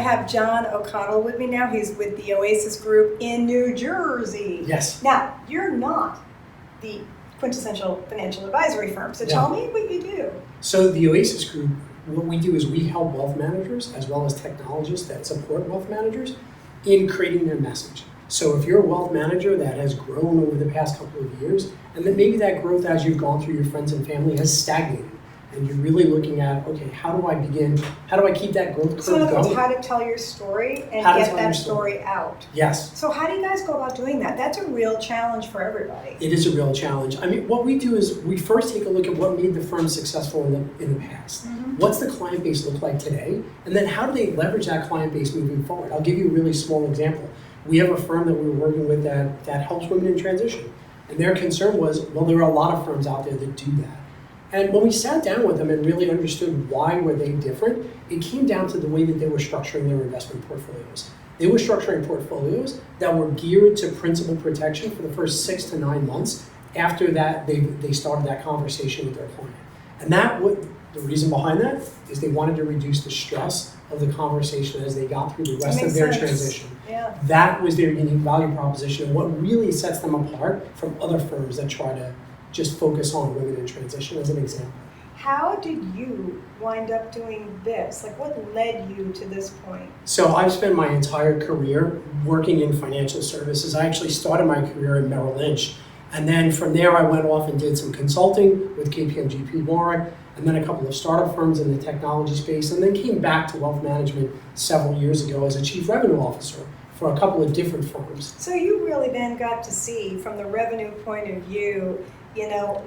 have John O'Connell with me now. He's with the Oasis Group in New Jersey. Yes. Now, you're not the quintessential financial advisory firm, so tell me what you do. So the Oasis Group, what we do is we help wealth managers as well as technologists that support wealth managers in creating their message. So if you're a wealth manager that has grown over the past couple of years, and then maybe that growth as you've gone through your friends and family has stagnated, and you're really looking at, okay, how do I keep that growth curve So in other words, going? how to tell your story and How to get tell that your story out. Yes. So how do you guys go about doing that? That's a real challenge for everybody. It is a real challenge. I mean, what we do is we first take a look at what made the firm successful in the past. Mm-hmm. What's the client base look like today? And then how do they leverage that client base moving forward? I'll give you a really small example. We have a firm that we were working with that helps women in transition. And their concern was, well, there are a lot of firms out there that do that. And when we sat down with them and really understood why were they different, it came down to the way that they were structuring their investment portfolios. They were structuring portfolios that were geared to principal protection for the first 6 to 9 months. After that, they started that conversation with their client. And the reason behind that is they wanted to reduce the stress of the conversation as they got through the rest of their transition. Yeah. That was their unique value proposition and what really sets them apart from other firms that try to just focus on women in transition as an example. How did you wind up doing this? Like, what led you to this point? So I've spent my entire career working in financial services. I actually started my career at Merrill Lynch. And then from there, I went off and did some consulting with KPMG Warwick, and then a couple of startup firms in the technology space, and then came back to wealth management several years ago as a chief revenue officer for a couple of different firms. So you really then got to see, from the revenue point of view,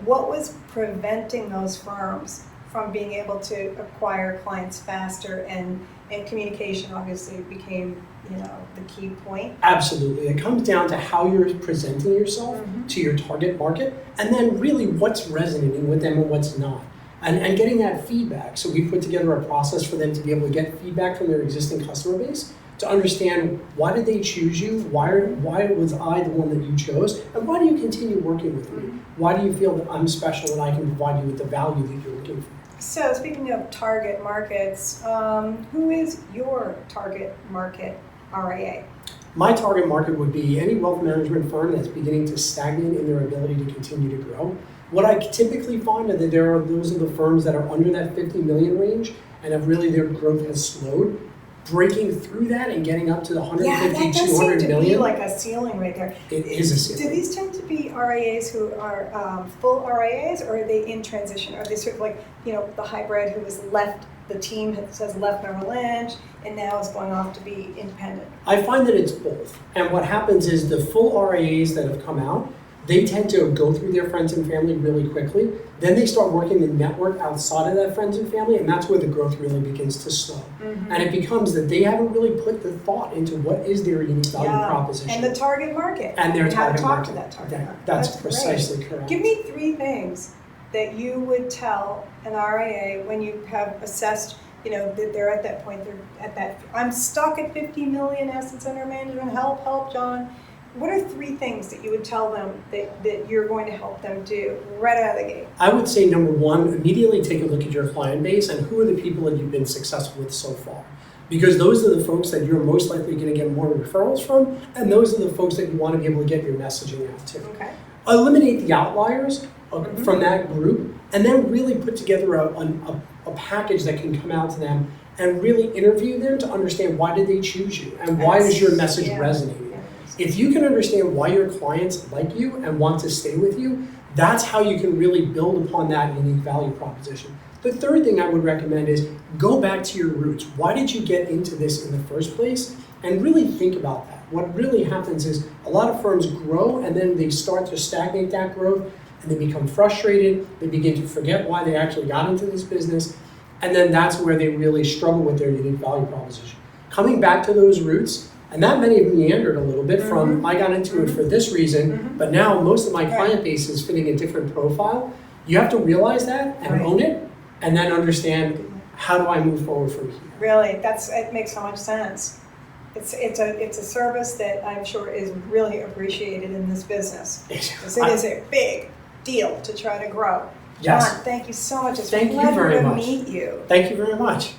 what was preventing those firms from being able to acquire clients faster, and communication obviously became, the key point. Absolutely. It comes down to how you're presenting yourself to your target market, and then really what's resonating with them and what's not. And getting that feedback. So we put together a process for them to be able to get feedback from their existing customer base to understand, why did they choose you? Why was I the one that you chose? And why do you continue working with me? Why do you feel that I'm special and I can provide you with the value that you're looking for? So speaking of target markets, who is your target market RIA? My target market would be any wealth management firm that's beginning to stagnate in their ability to continue to grow. What I typically find is that those are the firms that are under that 50 million range and have really their growth has slowed. Breaking through that and getting up to the 150, that does 200 seem to million. be like a ceiling right there. It is a ceiling. Do these tend to be RIAs who are full RIAs, or are they in transition? Are they sort of like, the hybrid who has left the team, has left Merrill Lynch, and now is going off to be independent? I find that it's both. And what happens is the full RIAs that have come out, they tend to go through their friends and family really quickly. Then they start working the network outside of that friends and family, and that's where the growth really begins to slow. And it becomes that they haven't really put the thought into what is their unique value proposition. And the target market. And their how to target talk market. to that target market. That's precisely correct. Give me 3 things that you would tell an RIA when you have assessed, that they're at that point, I'm stuck at 50 million assets under management, help, John. What are 3 things that you would tell them that you're going to help them do right out of the gate? I would say, number 1, immediately take a look at your client base and who are the people that you've been successful with so far. Because those are the folks that you're most likely going to get more referrals from, and those are the folks that you want to be able to get your messaging out to. Okay. Eliminate the outliers from that group, and then really put together a package that can come out to them and really interview them to understand, why did they choose you and why is your message resonating. If you can understand why your clients like you and want to stay with you, that's how you can really build upon that unique value proposition. The third thing I would recommend is go back to your roots. Why did you get into this in the first place? And really think about that. What really happens is a lot of firms grow and then they start to stagnate that growth and they become frustrated. They begin to forget why they actually got into this business. And then that's where they really struggle with their unique value proposition. Coming back to those roots, and that many have meandered a little bit from, I got into it for this reason, but now most of my client base is fitting a different profile. You have to realize that and own it, and then understand, how do I move forward from here? Really, it makes so much sense. It's a service that I'm sure is really appreciated in this business. Because it is a big deal to try to grow. John, thank you so much. It's a pleasure to meet you. Thank you very much.